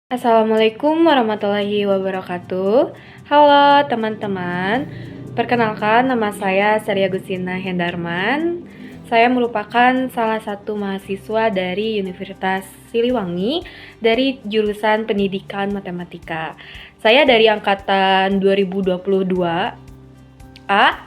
Assalamualaikum warahmatullahi wabarakatuh. Halo teman-teman, perkenalkan nama saya Sari Agustina Hendarman. Saya merupakan salah satu mahasiswa dari Universitas Siliwangi dari jurusan Pendidikan Matematika. Saya dari angkatan 2022 A.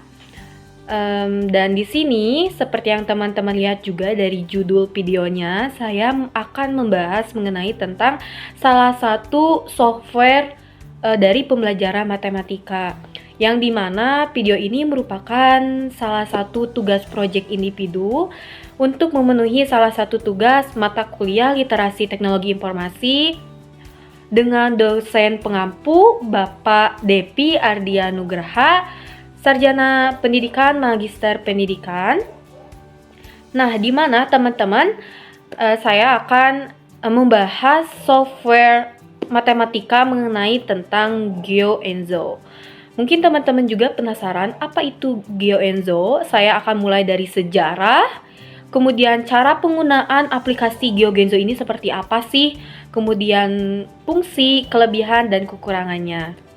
Dan di sini, seperti yang teman-teman lihat juga dari judul videonya, saya akan membahas mengenai tentang salah satu software dari pembelajaran matematika, yang dimana video ini merupakan salah satu tugas proyek individu untuk memenuhi salah satu tugas mata kuliah literasi teknologi informasi dengan dosen pengampu Bapak Depi Ardianugraha, Sarjana Pendidikan, Magister Pendidikan. Nah, di mana teman-teman saya akan membahas software matematika mengenai tentang GeoEnzo. Mungkin teman-teman juga penasaran apa itu GeoEnzo. Saya akan mulai dari sejarah, kemudian cara penggunaan aplikasi GeoGenzo ini seperti apa sih, kemudian fungsi, kelebihan, dan kekurangannya.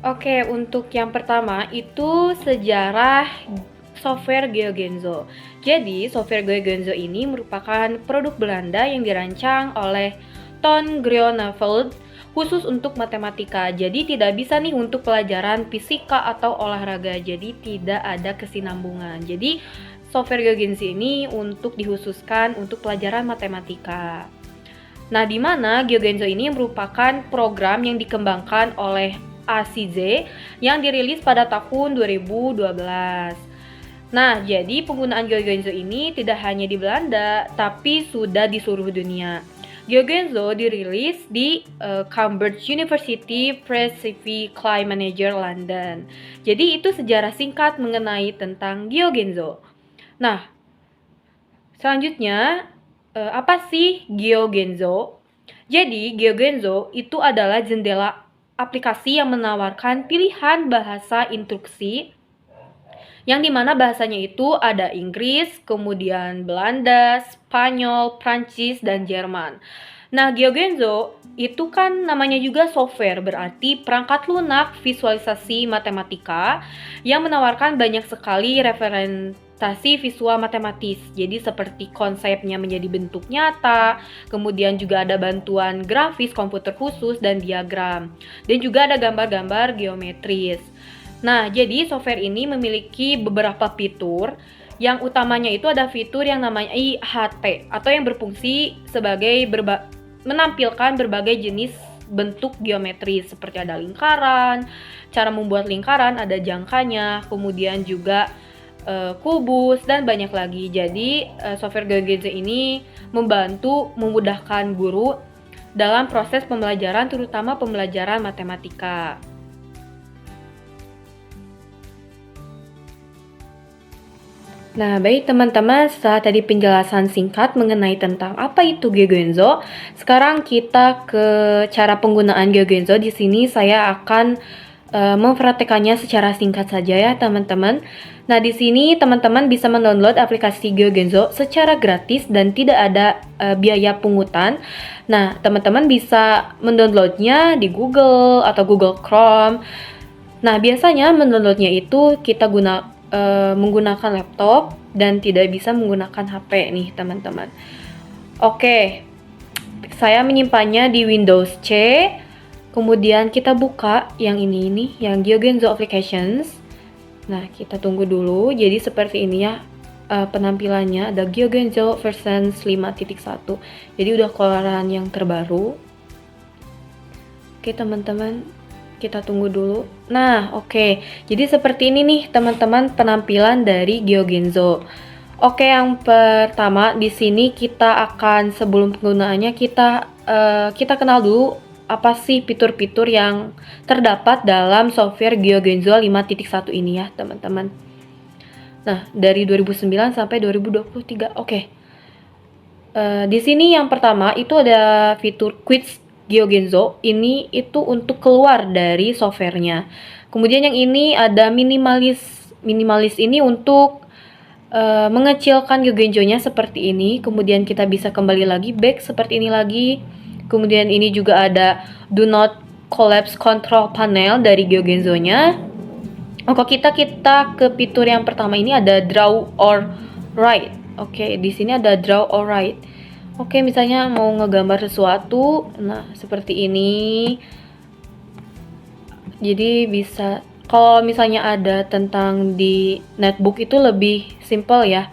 Oke, untuk yang pertama itu sejarah software GeoGenzo. Jadi, software GeoGenzo ini merupakan produk Belanda yang dirancang oleh Ton Groeneveld khusus untuk matematika. Jadi, tidak bisa nih untuk pelajaran fisika atau olahraga. Jadi, tidak ada kesinambungan. Jadi, software GeoGenzo ini untuk dikhususkan untuk pelajaran matematika. Nah, di mana GeoGenzo ini merupakan program yang dikembangkan oleh ACZ yang dirilis pada tahun 2012. Nah, jadi penggunaan GeoGenzo ini tidak hanya di Belanda, tapi sudah di seluruh dunia. GeoGenzo dirilis di Cambridge University Pacific Client Manager London. Jadi itu sejarah singkat mengenai tentang GeoGenzo. Nah, selanjutnya apa sih GeoGenzo? Jadi GeoGenzo itu adalah jendela aplikasi yang menawarkan pilihan bahasa instruksi yang dimana bahasanya itu ada Inggris, kemudian Belanda, Spanyol, Prancis, dan Jerman. Nah, GeoGenzo itu kan namanya juga software, berarti perangkat lunak visualisasi matematika yang menawarkan banyak sekali representasi visual matematis. Jadi seperti konsepnya menjadi bentuk nyata, kemudian juga ada bantuan grafis komputer khusus dan diagram. Dan juga ada gambar-gambar geometris. Nah, jadi software ini memiliki beberapa fitur. Yang utamanya itu ada fitur yang namanya IHT atau yang berfungsi sebagai menampilkan berbagai jenis bentuk geometri seperti ada lingkaran, cara membuat lingkaran, ada jangkanya, kemudian juga kubus, dan banyak lagi. Jadi software GeoGenzo ini membantu memudahkan guru dalam proses pembelajaran, terutama pembelajaran matematika. Nah, baik teman-teman, setelah tadi penjelasan singkat mengenai tentang apa itu GeoGenzo, sekarang kita ke cara penggunaan GeoGenzo. Di sini saya akan mempraktekannya secara singkat saja ya, teman-teman. Nah, di sini teman-teman bisa mendownload aplikasi GeoGenzo secara gratis dan tidak ada biaya pungutan. Nah, teman-teman bisa mendownloadnya di Google atau Google Chrome. Nah, biasanya mendownloadnya itu kita menggunakan laptop dan tidak bisa menggunakan HP nih teman-teman. Oke, saya menyimpannya di Windows C. Kemudian kita buka yang ini yang GeoGenzo Applications. Nah, kita tunggu dulu. Jadi seperti ini ya penampilannya, ada GeoGenzo version 5.1. Jadi udah keluaran yang terbaru. Oke teman-teman, kita tunggu dulu. Nah, oke. Jadi seperti ini nih teman-teman penampilan dari GeoGenzo. Oke, yang pertama di sini kita akan sebelum penggunaannya kita kenal dulu apa sih fitur-fitur yang terdapat dalam software GeoGenzo 5.1 ini ya, teman-teman. Nah, dari 2009 sampai 2023. Oke. Di sini yang pertama itu ada fitur Quiz GeoGenzo. Ini itu untuk keluar dari softwarenya. Kemudian yang ini ada minimalis ini untuk mengecilkan Gyogenjo-nya seperti ini, kemudian kita bisa kembali lagi back seperti ini lagi. Kemudian ini juga ada do not collapse control panel dari Gyogenzo-nya. Oke, kita ke fitur yang pertama ini ada draw or write. Oke, di sini ada draw or write. Oke, misalnya mau ngegambar sesuatu, nah seperti ini. Jadi bisa, kalau misalnya ada tentang di netbook itu lebih simple ya.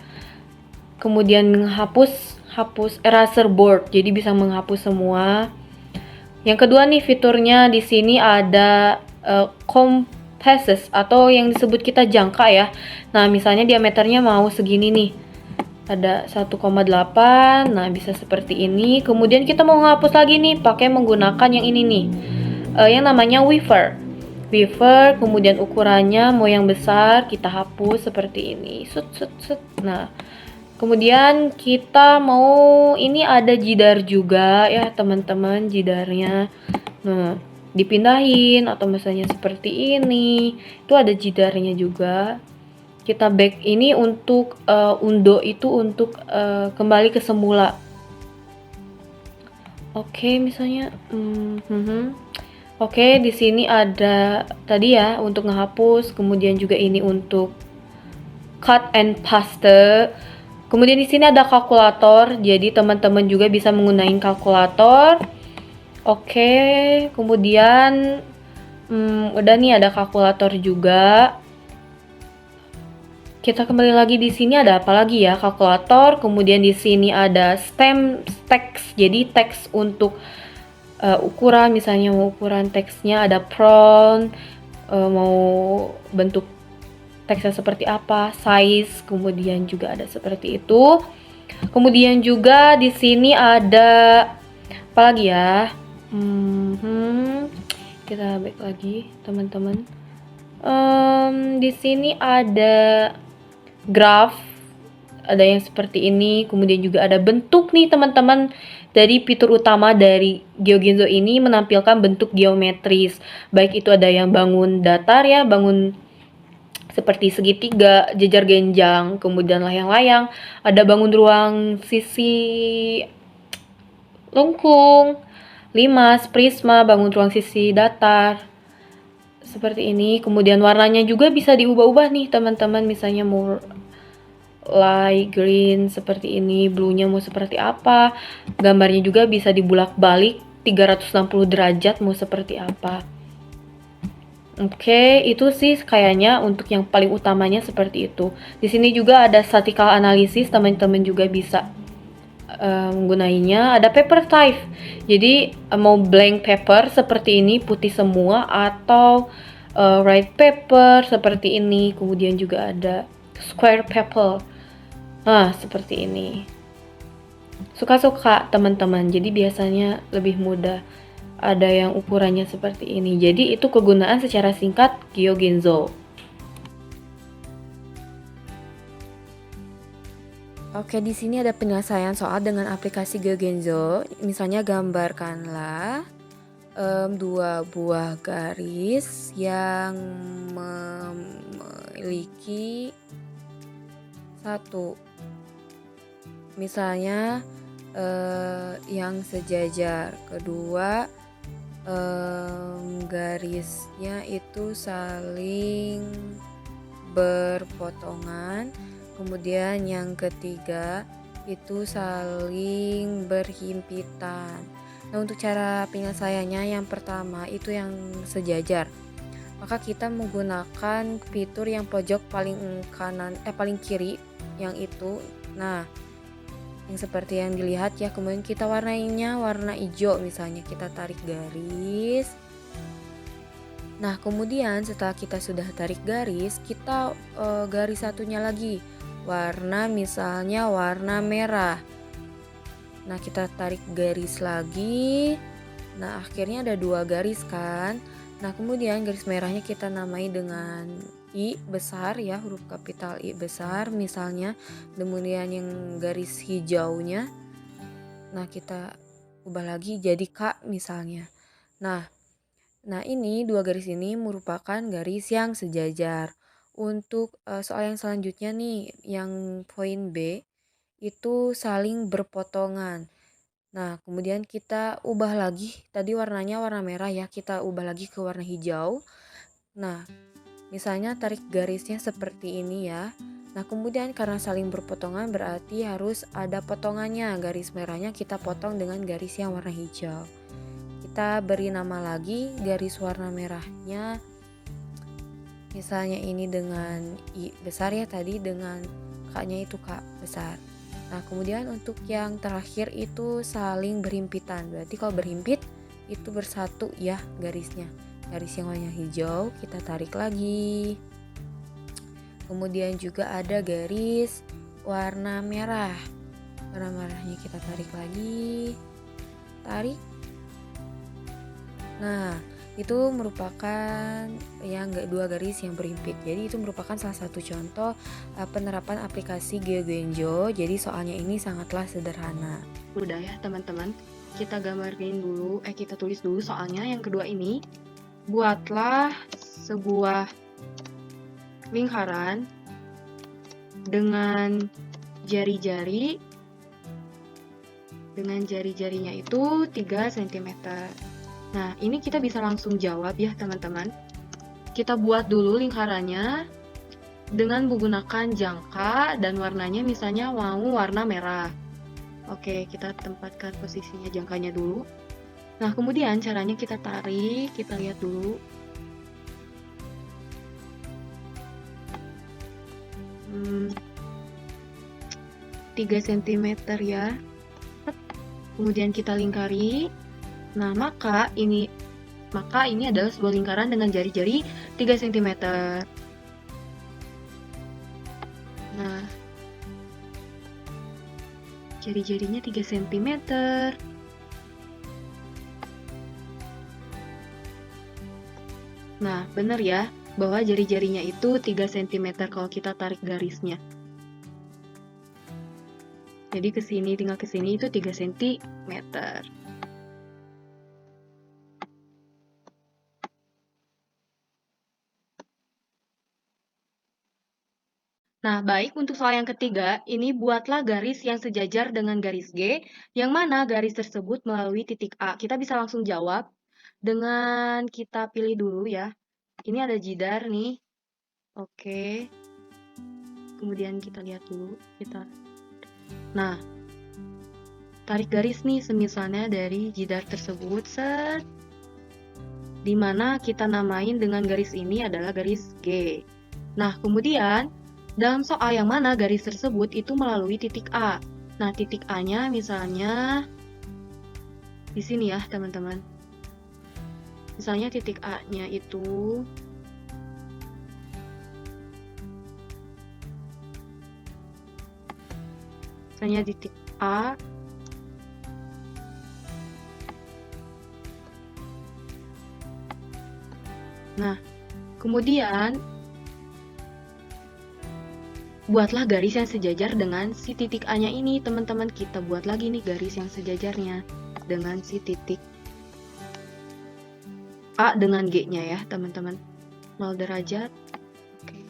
Kemudian hapus eraser board, jadi bisa menghapus semua. Yang kedua nih fiturnya di sini ada compasses atau yang disebut kita jangka ya. Nah, misalnya diameternya mau segini nih. Ada 1,8. Nah, bisa seperti ini. Kemudian kita mau ngapus lagi nih pakai menggunakan yang ini nih. Yang namanya waver. Waver, kemudian ukurannya mau yang besar, kita hapus seperti ini. Nah, kemudian kita mau, ini ada jidar juga ya teman-teman, jidarnya. Nah, dipindahin atau misalnya seperti ini, itu ada jidarnya juga. Kita back ini untuk undo itu untuk kembali ke semula. Oke, misalnya Oke, di sini ada tadi ya untuk ngehapus, kemudian juga ini untuk cut and paste. Kemudian di sini ada kalkulator, jadi teman-teman juga bisa menggunakan kalkulator. Oke, kemudian udah nih ada kalkulator juga. Kita kembali lagi, di sini ada apa lagi ya? Kalkulator, kemudian di sini ada stem teks. Jadi teks untuk ukuran, misalnya mau ukuran teksnya ada font, mau bentuk teksnya seperti apa, size, kemudian juga ada seperti itu. Kemudian juga di sini ada apa lagi ya? Kita back lagi, teman-teman. Di sini ada graph, ada yang seperti ini, kemudian juga ada bentuk nih teman-teman. Dari fitur utama dari Gyogenzo ini menampilkan bentuk geometris, baik itu ada yang bangun datar ya, bangun seperti segitiga, jejar genjang, kemudian layang-layang, ada bangun ruang sisi lengkung, limas, prisma, bangun ruang sisi datar, seperti ini. Kemudian warnanya juga bisa diubah-ubah nih teman-teman, misalnya mau light green seperti ini, blue-nya mau seperti apa, gambarnya juga bisa dibulak-balik 360 derajat mau seperti apa. Oke, itu sih kayaknya untuk yang paling utamanya seperti itu. Di sini juga ada statistical analysis, teman-teman juga bisa menggunainya. Ada paper type, jadi mau blank paper seperti ini putih semua, atau white paper seperti ini. Kemudian juga ada square paper. Nah, seperti ini. Suka-suka teman-teman, jadi biasanya lebih mudah. Ada yang ukurannya seperti ini. Jadi itu kegunaan secara singkat Gyogenzo. Oke, di sini ada penyelesaian soal dengan aplikasi Gyogenzo. Misalnya gambarkanlah dua buah garis yang memiliki satu, misalnya yang sejajar, kedua garisnya itu saling berpotongan, kemudian yang ketiga itu saling berhimpitan. Nah, untuk cara penyelesaiannya, yang pertama itu yang sejajar, maka kita menggunakan fitur yang pojok paling kanan, paling kiri, yang itu. Nah, yang seperti yang dilihat ya, kemudian kita warnainya warna hijau, misalnya kita tarik garis. Nah, kemudian setelah kita sudah tarik garis, kita garis satunya lagi warna, misalnya warna merah. Nah, kita tarik garis lagi. Nah, akhirnya ada dua garis kan. Nah, kemudian garis merahnya kita namai dengan I besar ya, huruf kapital I besar misalnya. Kemudian yang garis hijaunya, nah kita ubah lagi jadi K misalnya. Nah ini dua garis ini merupakan garis yang sejajar. untuk soal yang selanjutnya nih, yang poin B, itu saling berpotongan. Nah, kemudian kita ubah lagi, tadi warnanya warna merah ya, kita ubah lagi ke warna hijau. Nah, misalnya tarik garisnya seperti ini ya. Nah, kemudian karena saling berpotongan berarti harus ada potongannya. Garis merahnya kita potong dengan garis yang warna hijau. Kita beri nama lagi garis warna merahnya. Misalnya ini dengan I besar ya tadi, dengan K-nya itu K besar. Nah, kemudian untuk yang terakhir itu saling berhimpitan. Berarti kalau berhimpit itu bersatu ya garisnya. Garis yang warna hijau kita tarik lagi. Kemudian juga ada garis warna merah. Warna merahnya kita tarik lagi. Tarik. Nah, itu merupakan yang dua garis yang berhimpit. Jadi itu merupakan salah satu contoh penerapan aplikasi GeoGenzo. Jadi soalnya ini sangatlah sederhana. Udah ya teman-teman, kita gambarin dulu, kita tulis dulu soalnya yang kedua ini. Buatlah sebuah lingkaran dengan jari-jari, dengan jari-jarinya itu 3 cm. Nah, ini kita bisa langsung jawab ya teman-teman. Kita buat dulu lingkarannya dengan menggunakan jangka dan warnanya misalnya mau warna merah. Oke, kita tempatkan posisinya jangkanya dulu. Nah, kemudian caranya kita tarik, kita lihat dulu. 3 cm ya. Kemudian kita lingkari. Nah, maka ini adalah sebuah lingkaran dengan jari-jari 3 cm. Nah, jari-jarinya 3 cm. Nah, benar ya, bahwa jari-jarinya itu 3 cm kalau kita tarik garisnya. Jadi kesini, tinggal kesini itu 3 cm. Nah, baik, untuk soal yang ketiga, ini buatlah garis yang sejajar dengan garis G, yang mana garis tersebut melalui titik A. Kita bisa langsung jawab dengan kita pilih dulu ya. Ini ada jidar nih. Oke. Kemudian kita lihat dulu. Nah, tarik garis nih semisalnya dari jidar tersebut, set. Dimana kita namain dengan garis ini adalah garis G. Nah, kemudian dalam soal yang mana garis tersebut itu melalui titik A. Nah, titik A-nya misalnya di sini ya, teman-teman. Misalnya titik A-nya itu misalnya titik A. Nah, kemudian buatlah garis yang sejajar dengan si titik A-nya ini, teman-teman. Kita buat lagi nih garis yang sejajarnya dengan si titik A dengan G-nya ya, teman-teman. 0 derajat. Oke.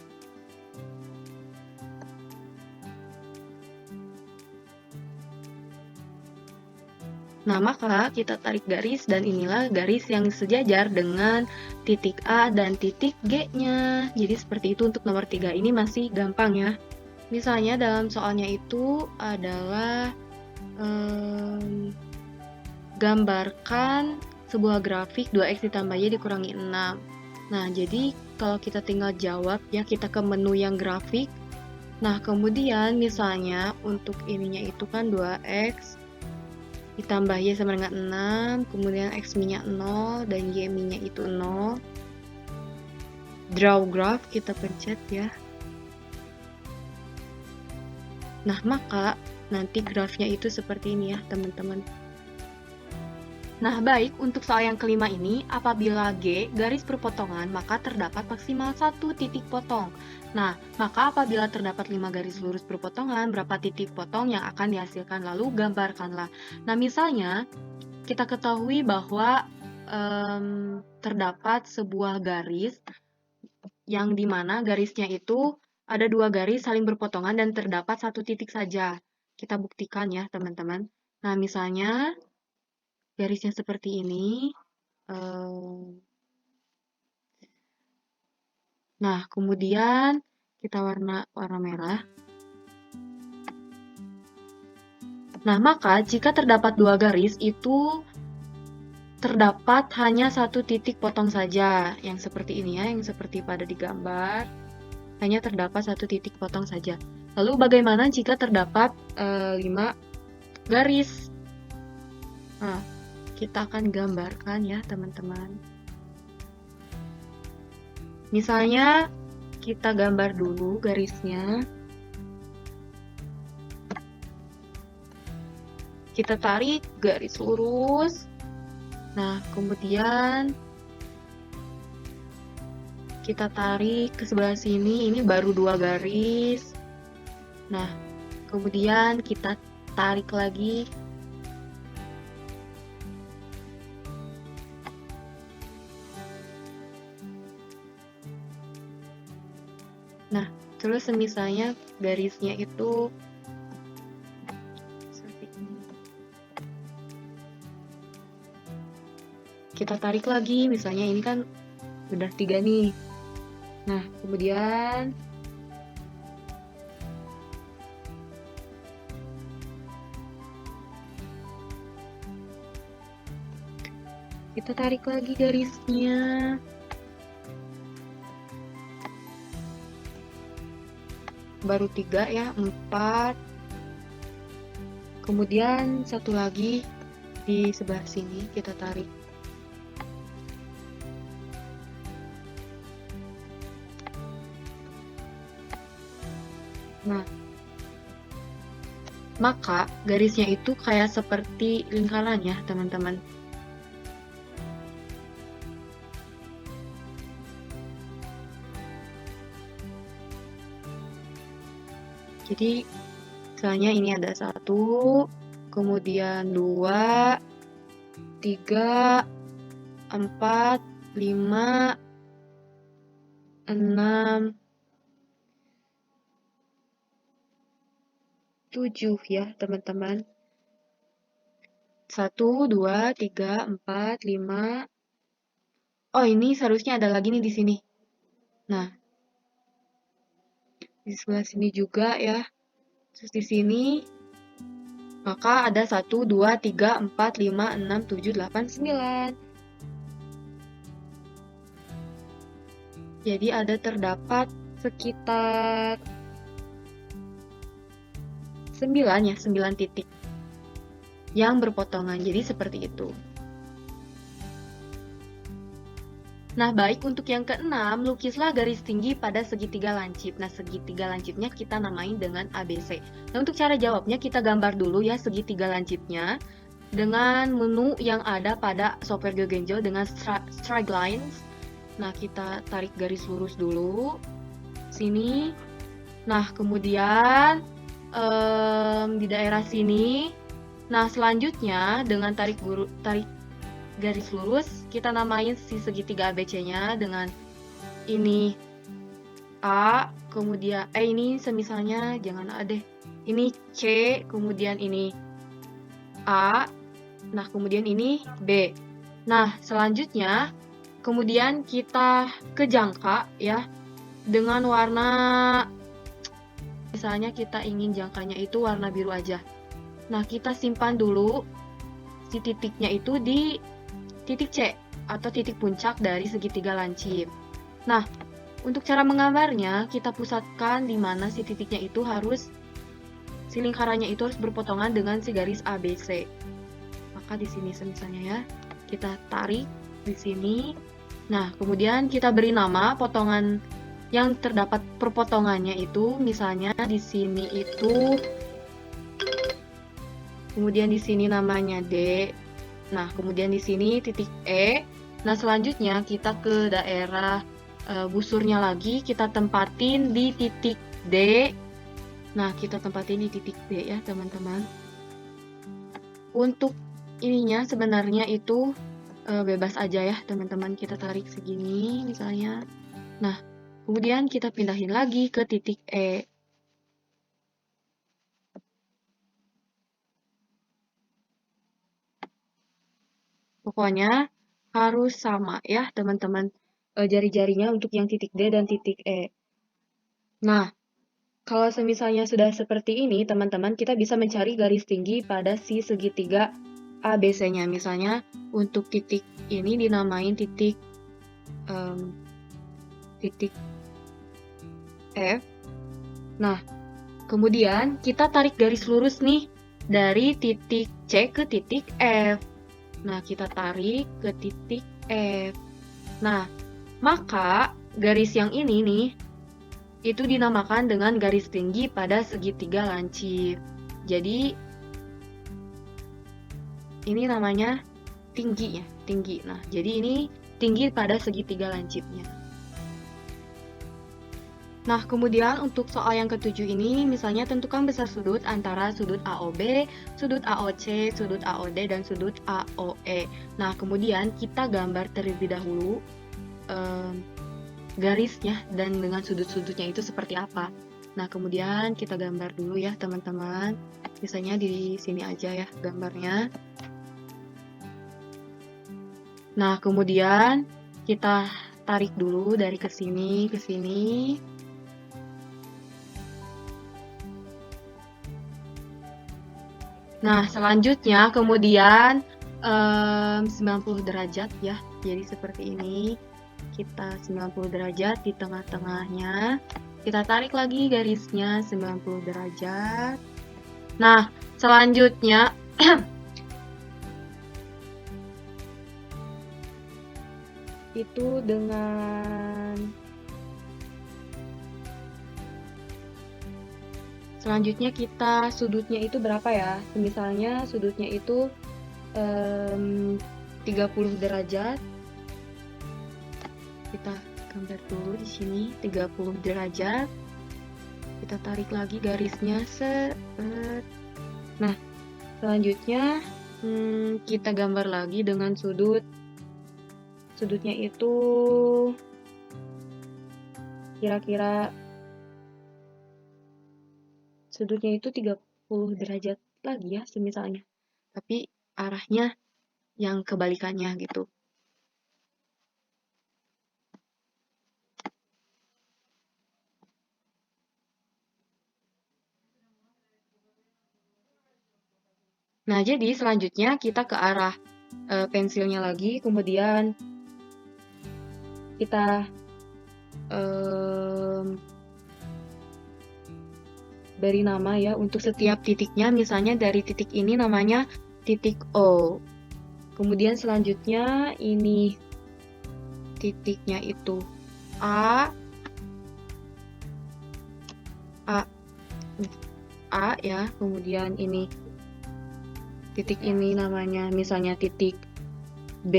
Nah, maka kita tarik garis dan inilah garis yang sejajar dengan titik A dan titik G-nya. Jadi seperti itu untuk nomor 3 ini masih gampang ya. Misalnya dalam soalnya itu adalah gambarkan sebuah grafik 2x ditambah y dikurangi 6. Nah, jadi kalau kita tinggal jawab ya, kita ke menu yang grafik. Nah, kemudian misalnya untuk ininya itu kan 2x ditambah y sama dengan 6, kemudian x minyak 0 dan y minyak itu 0. Draw graph kita pencet ya. Nah, maka nanti grafnya itu seperti ini ya, teman-teman. Nah, baik, untuk soal yang kelima ini, apabila G garis perpotongan, maka terdapat maksimal 1 titik potong. Nah, maka apabila terdapat 5 garis lurus perpotongan, berapa titik potong yang akan dihasilkan? Lalu gambarkanlah. Nah, misalnya, kita ketahui bahwa terdapat sebuah garis yang dimana garisnya itu ada 2 garis saling berpotongan dan terdapat 1 titik saja. Kita buktikan ya, teman-teman. Nah, misalnya garisnya seperti ini. Nah, kemudian kita warna merah. Nah, maka jika terdapat 2 garis itu terdapat hanya 1 titik potong saja, yang seperti ini ya, yang seperti pada di gambar. Hanya terdapat 1 titik potong saja. Lalu bagaimana jika terdapat 5 garis? Nah, kita akan gambarkan ya, teman-teman. Misalnya kita gambar dulu garisnya. Kita tarik garis lurus. Nah, kemudian kita tarik ke sebelah sini, ini baru 2 garis. Nah, kemudian kita tarik lagi. Nah, terus misalnya garisnya itu seperti ini. Kita tarik lagi, misalnya ini kan udah 3 nih. Nah, kemudian kita tarik lagi garisnya. Baru 3 ya, 4. Kemudian satu lagi di sebelah sini kita tarik. Nah, maka garisnya itu kayak seperti lingkaran ya, teman-teman. Jadi, misalnya ini ada 1, kemudian 2, 3, 4, 5, 6, 7 ya, teman-teman. 1, 2, 3, 4, 5. Oh, ini seharusnya ada lagi nih di sini. Nah, di sebelah sini juga ya. Terus di sini, maka ada 1, 2, 3, 4, 5, 6, 7, 8, 9. Jadi ada terdapat sekitar 9 ya, 9 titik yang berpotongan. Jadi seperti itu. Nah, baik, untuk yang keenam, lukislah garis tinggi pada segitiga lancip. Nah, segitiga lancipnya kita namain dengan ABC. Nah, untuk cara jawabnya kita gambar dulu ya segitiga lancipnya dengan menu yang ada pada software GeoGenzo dengan straight lines. Nah, kita tarik garis lurus dulu sini. Nah, kemudian di daerah sini. Nah, selanjutnya dengan tarik garis lurus, kita namain si segitiga ABC-nya dengan ini A, kemudian ini semisalnya jangan A deh. Ini C, kemudian ini A. Nah, kemudian ini B. Nah, selanjutnya kemudian kita ke jangka ya dengan warna, misalnya kita ingin jangkanya itu warna biru aja. Nah, kita simpan dulu si titiknya itu di titik C atau titik puncak dari segitiga lancip. Nah, untuk cara menggambarnya, kita pusatkan di mana si titiknya itu harus, si lingkarannya itu harus berpotongan dengan si garis ABC. Maka di sini misalnya ya, kita tarik di sini. Nah, kemudian kita beri nama potongan yang terdapat perpotongannya itu, misalnya di sini itu, kemudian di sini namanya D. Nah, kemudian di sini titik E. Nah, selanjutnya kita ke daerah busurnya lagi, kita tempatin di titik D. Nah, kita tempatin di titik D ya, teman-teman. Untuk ininya sebenarnya itu bebas aja ya, teman-teman. Kita tarik segini misalnya. Nah, Kemudian kita pindahin lagi ke titik E. Pokoknya harus sama ya teman-teman, jari-jarinya untuk yang titik D dan titik E. Nah, kalau semisalnya sudah seperti ini, teman-teman, kita bisa mencari garis tinggi pada si segitiga ABC-nya. Misalnya, untuk titik ini dinamain titik titik F. Nah, kemudian kita tarik garis lurus nih dari titik C ke titik F. Nah, kita tarik ke titik F. Nah, maka garis yang ini nih itu dinamakan dengan garis tinggi pada segitiga lancip. Jadi ini namanya tinggi ya, tinggi. Nah, jadi ini tinggi pada segitiga lancipnya. Nah, kemudian untuk soal yang ketujuh ini, misalnya tentukan besar sudut antara sudut AOB, sudut AOC, sudut AOD, dan sudut AOE. Nah, kemudian kita gambar terlebih dahulu garisnya dan dengan sudut-sudutnya itu seperti apa. Nah, kemudian kita gambar dulu ya teman-teman. Misalnya di sini aja ya gambarnya. Nah, kemudian kita tarik dulu dari ke sini ke sini. Nah, selanjutnya kemudian 90 derajat ya. Jadi seperti ini. Kita 90 derajat di tengah-tengahnya. Kita tarik lagi garisnya 90 derajat. Nah, selanjutnya itu dengan selanjutnya kita sudutnya itu berapa ya? Misalnya sudutnya itu 30 derajat. Kita gambar dulu di sini 30 derajat. Kita tarik lagi garisnya Nah, selanjutnya kita gambar lagi dengan sudutnya itu kira-kira sudutnya itu 30 derajat lagi ya semisalnya. Tapi arahnya yang kebalikannya gitu. Nah, jadi selanjutnya kita ke arah pensilnya lagi, kemudian kita beri nama ya untuk setiap titiknya. Misalnya dari titik ini namanya titik O. Kemudian selanjutnya ini titiknya itu A ya. Kemudian ini titik ini namanya misalnya titik B.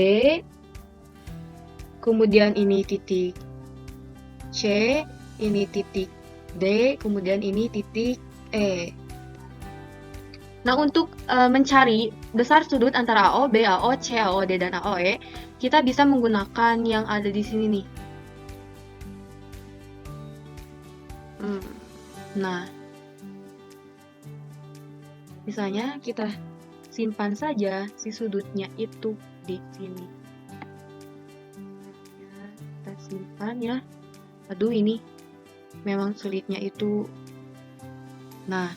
Kemudian ini titik C, ini titik D, kemudian ini titik E. Nah, untuk mencari besar sudut antara AOB, AOC, AOD, dan AOE, kita bisa menggunakan yang ada di sini nih. Nah, misalnya kita simpan saja si sudutnya itu di sini. Kita simpan ya. Aduh, ini memang sulitnya itu. Nah,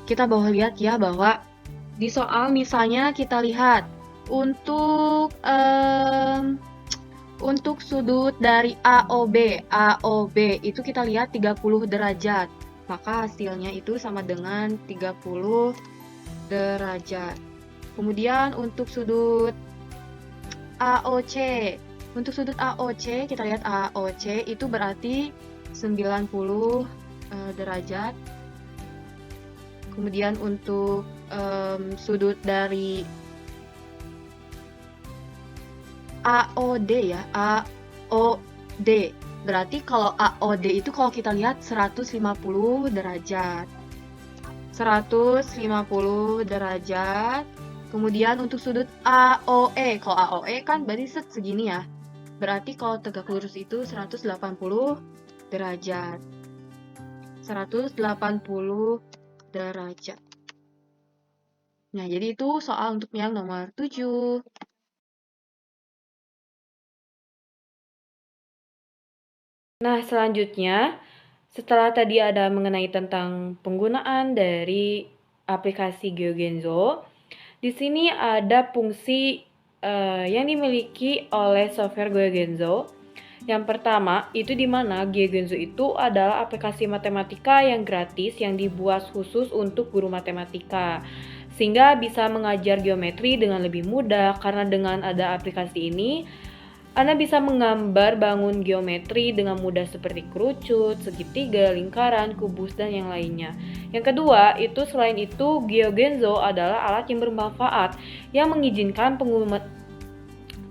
kita boleh lihat ya bahwa di soal misalnya kita lihat untuk sudut dari AOB itu kita lihat 30 derajat. Maka hasilnya itu sama dengan 30 derajat. Kemudian untuk sudut AOC. Untuk sudut AOC, kita lihat AOC itu berarti 90 derajat. Kemudian untuk sudut dari AOD ya, AOD. Berarti kalau AOD itu kalau kita lihat 150 derajat. 150 derajat. Kemudian untuk sudut AOE. Kalau AOE kan berarti segini ya. Berarti kalau tegak lurus itu 180 derajat. 180 derajat. Nah, jadi itu soal untuk yang nomor 7. Nah, selanjutnya, setelah tadi ada mengenai tentang penggunaan dari aplikasi GeoGenzo, di sini ada fungsi yang dimiliki oleh software GeoGenzo. Yang pertama, itu di mana GeoGenzo itu adalah aplikasi matematika yang gratis yang dibuat khusus untuk guru matematika. Sehingga bisa mengajar geometri dengan lebih mudah karena dengan ada aplikasi ini Anda bisa menggambar bangun geometri dengan mudah seperti kerucut, segitiga, lingkaran, kubus, dan yang lainnya. Yang kedua, selain itu GeoGenzo adalah alat yang bermanfaat yang mengizinkan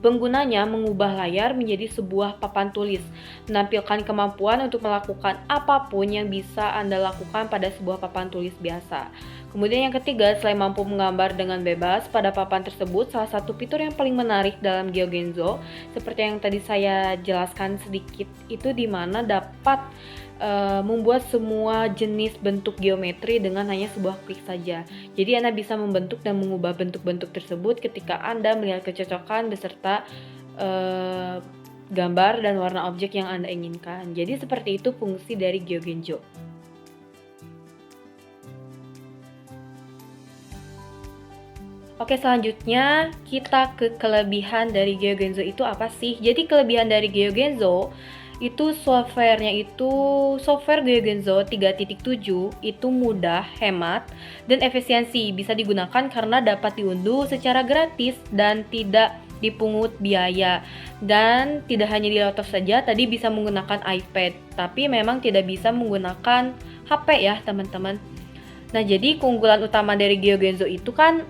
penggunanya mengubah layar menjadi sebuah papan tulis, menampilkan kemampuan untuk melakukan apapun yang bisa Anda lakukan pada sebuah papan tulis biasa. Kemudian yang ketiga, selain mampu menggambar dengan bebas pada papan tersebut, salah satu fitur yang paling menarik dalam GeoGenzo, seperti yang tadi saya jelaskan sedikit, itu di mana dapat membuat semua jenis bentuk geometri dengan hanya sebuah klik saja. Jadi Anda bisa membentuk dan mengubah bentuk-bentuk tersebut ketika Anda melihat kecocokan beserta gambar dan warna objek yang Anda inginkan. Jadi seperti itu fungsi dari GeoGenzo. Oke, selanjutnya kita ke kelebihan dari GeoGenzo itu apa sih? Jadi kelebihan dari GeoGenzo itu softwarenya itu software GeoGenzo 3.7 itu mudah, hemat, dan efisiensi. Bisa digunakan karena dapat diunduh secara gratis dan tidak dipungut biaya. Dan tidak hanya di laptop saja, tadi bisa menggunakan iPad, tapi memang tidak bisa menggunakan HP ya teman-teman. Nah, jadi keunggulan utama dari GeoGenzo itu kan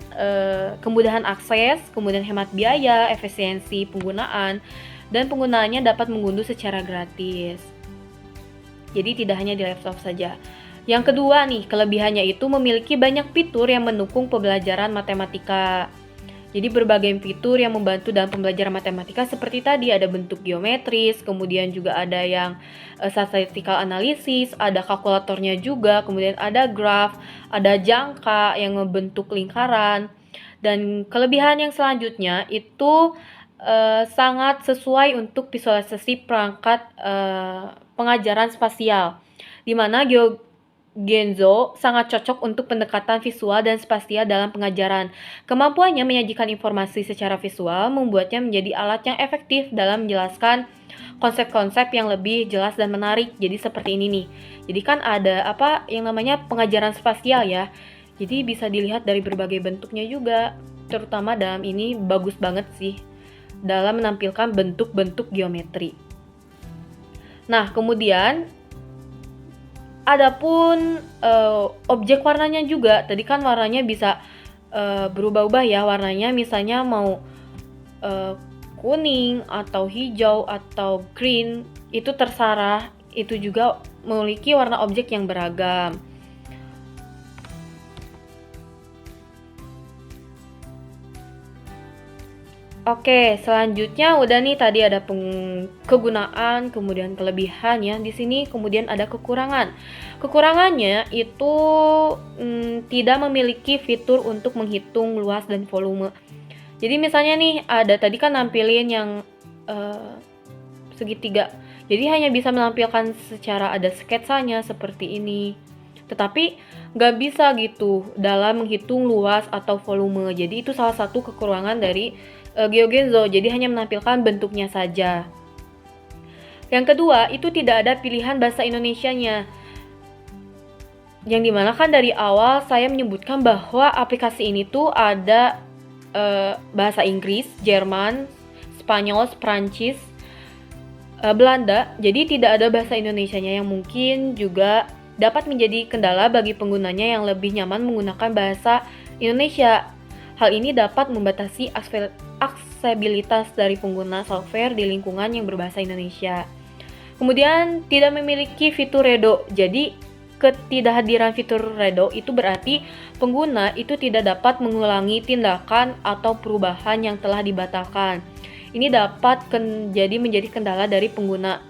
kemudahan akses, kemudian hemat biaya, efisiensi penggunaan, dan penggunaannya dapat mengunduh secara gratis. Jadi tidak hanya di laptop saja. Yang kedua nih, kelebihannya itu memiliki banyak fitur yang mendukung pembelajaran matematika. Jadi berbagai fitur yang membantu dalam pembelajaran matematika seperti tadi ada bentuk geometris, kemudian juga ada yang statistical analysis, ada kalkulatornya juga, kemudian ada graf, ada jangka yang membentuk lingkaran. Dan kelebihan yang selanjutnya itu sangat sesuai untuk visualisasi perangkat pengajaran spasial, di mana GeoGenzo sangat cocok untuk pendekatan visual dan spasial dalam pengajaran. Kemampuannya menyajikan informasi secara visual membuatnya menjadi alat yang efektif dalam menjelaskan konsep-konsep yang lebih jelas dan menarik. Jadi seperti ini nih. Jadi kan ada apa yang namanya pengajaran spasial ya. Jadi bisa dilihat dari berbagai bentuknya juga. Terutama dalam ini bagus banget sih dalam menampilkan bentuk-bentuk geometri. Nah, kemudian adapun objek warnanya juga, tadi kan warnanya bisa berubah-ubah ya warnanya, misalnya mau kuning atau hijau atau green, itu terserah, itu juga memiliki warna objek yang beragam. Oke, selanjutnya udah nih tadi ada kegunaan, kemudian kelebihan ya. Di sini kemudian ada kekurangan. Kekurangannya itu tidak memiliki fitur untuk menghitung luas dan volume. Jadi misalnya nih ada tadi kan nampilin yang segitiga. Jadi hanya bisa menampilkan secara ada sketsanya seperti ini. Tetapi nggak bisa gitu dalam menghitung luas atau volume. Jadi itu salah satu kekurangan dari GeoGenzo, jadi hanya menampilkan bentuknya saja. Yang kedua, itu tidak ada pilihan bahasa Indonesianya. Yang dimana kan dari awal saya menyebutkan bahwa aplikasi ini tuh ada bahasa Inggris, Jerman, Spanyol, Prancis, Belanda. Jadi tidak ada bahasa Indonesianya yang mungkin juga dapat menjadi kendala bagi penggunanya yang lebih nyaman menggunakan bahasa Indonesia. Hal ini dapat membatasi aksesibilitas dari pengguna software di lingkungan yang berbahasa Indonesia. Kemudian tidak memiliki fitur redo. Jadi ketidakhadiran fitur redo itu berarti pengguna itu tidak dapat mengulangi tindakan atau perubahan yang telah dibatalkan. Ini dapat menjadi kendala dari pengguna.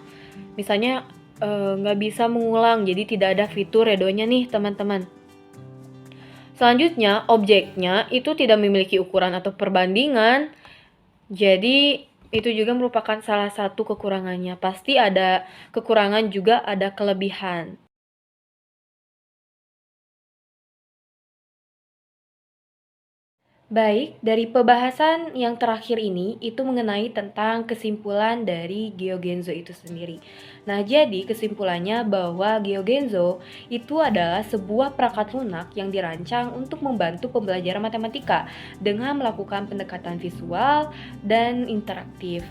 Misalnya nggak bisa mengulang, jadi tidak ada fitur redonya nih teman-teman. Selanjutnya, objeknya itu tidak memiliki ukuran atau perbandingan, jadi itu juga merupakan salah satu kekurangannya. Pasti ada kekurangan juga ada kelebihan. Baik, dari pembahasan yang terakhir ini itu mengenai tentang kesimpulan dari GeoGenzo itu sendiri. Nah, jadi kesimpulannya bahwa GeoGenzo itu adalah sebuah perangkat lunak yang dirancang untuk membantu pembelajaran matematika dengan melakukan pendekatan visual dan interaktif.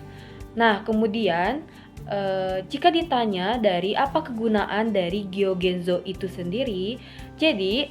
Nah, kemudian jika ditanya dari apa kegunaan dari GeoGenzo itu sendiri, jadi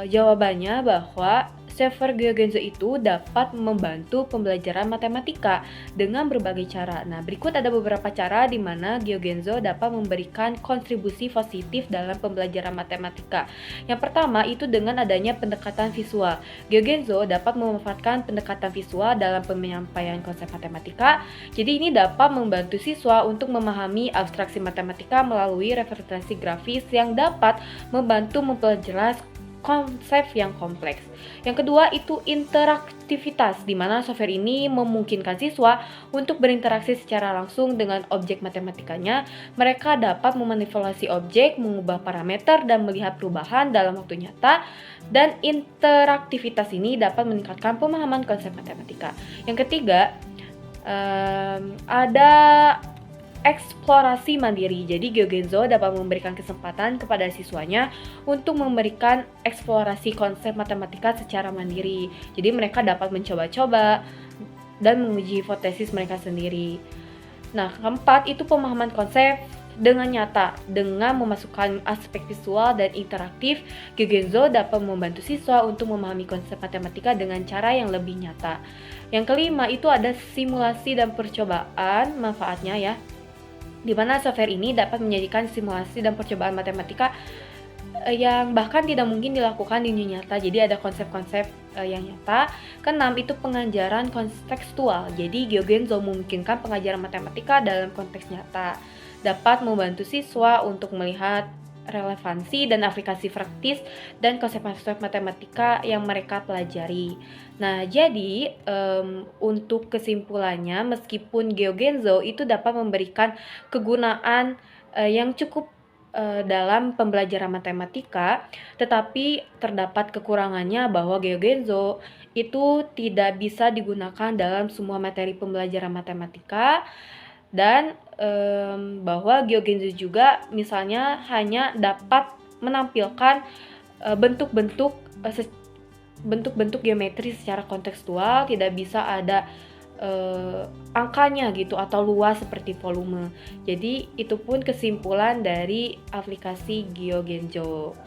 jawabannya bahwa server GeoGenzo itu dapat membantu pembelajaran matematika dengan berbagai cara. Nah, berikut ada beberapa cara di mana GeoGenzo dapat memberikan kontribusi positif dalam pembelajaran matematika. Yang pertama itu dengan adanya pendekatan visual. GeoGenzo dapat memanfaatkan pendekatan visual dalam penyampaian konsep matematika. Jadi ini dapat membantu siswa untuk memahami abstraksi matematika melalui representasi grafis yang dapat membantu memperjelas konsep yang kompleks. Yang kedua itu interaktivitas, di mana software ini memungkinkan siswa untuk berinteraksi secara langsung dengan objek matematikanya. Mereka dapat memanipulasi objek, mengubah parameter, dan melihat perubahan dalam waktu nyata. Dan interaktivitas ini dapat meningkatkan pemahaman konsep matematika. Yang ketiga, ada eksplorasi mandiri. Jadi GeoGenzo dapat memberikan kesempatan kepada siswanya untuk memberikan eksplorasi konsep matematika secara mandiri. Jadi mereka dapat mencoba-coba dan menguji hipotesis mereka sendiri. Nah, keempat itu pemahaman konsep dengan nyata. Dengan memasukkan aspek visual dan interaktif, GeoGenzo dapat membantu siswa untuk memahami konsep matematika dengan cara yang lebih nyata. Yang kelima itu ada simulasi dan percobaan, manfaatnya ya, di mana software ini dapat menyajikan simulasi dan percobaan matematika yang bahkan tidak mungkin dilakukan di dunia nyata. Jadi ada konsep-konsep yang nyata. Keenam itu pengajaran kontekstual. Jadi GeoGenzo memungkinkan pengajaran matematika dalam konteks nyata, dapat membantu siswa untuk melihat relevansi dan aplikasi praktis dan konsep-konsep matematika yang mereka pelajari. Nah, jadi untuk kesimpulannya, meskipun GeoGenzo itu dapat memberikan kegunaan yang cukup dalam pembelajaran matematika, tetapi terdapat kekurangannya bahwa GeoGenzo itu tidak bisa digunakan dalam semua materi pembelajaran matematika. Dan bahwa GeoGenzo juga misalnya hanya dapat menampilkan bentuk-bentuk geometri secara kontekstual, tidak bisa ada angkanya gitu atau luas seperti volume. Jadi itu pun kesimpulan dari aplikasi GeoGenzo.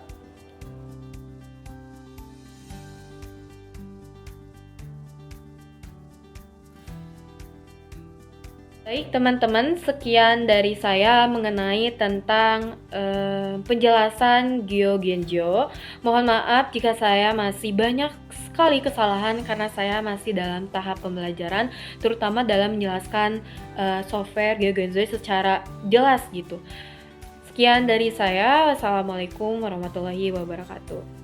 Baik teman-teman, sekian dari saya mengenai tentang penjelasan GeoGenzo. Mohon maaf jika saya masih banyak sekali kesalahan karena saya masih dalam tahap pembelajaran, terutama dalam menjelaskan software GeoGenzo secara jelas gitu. Sekian dari saya. Wassalamualaikum warahmatullahi wabarakatuh.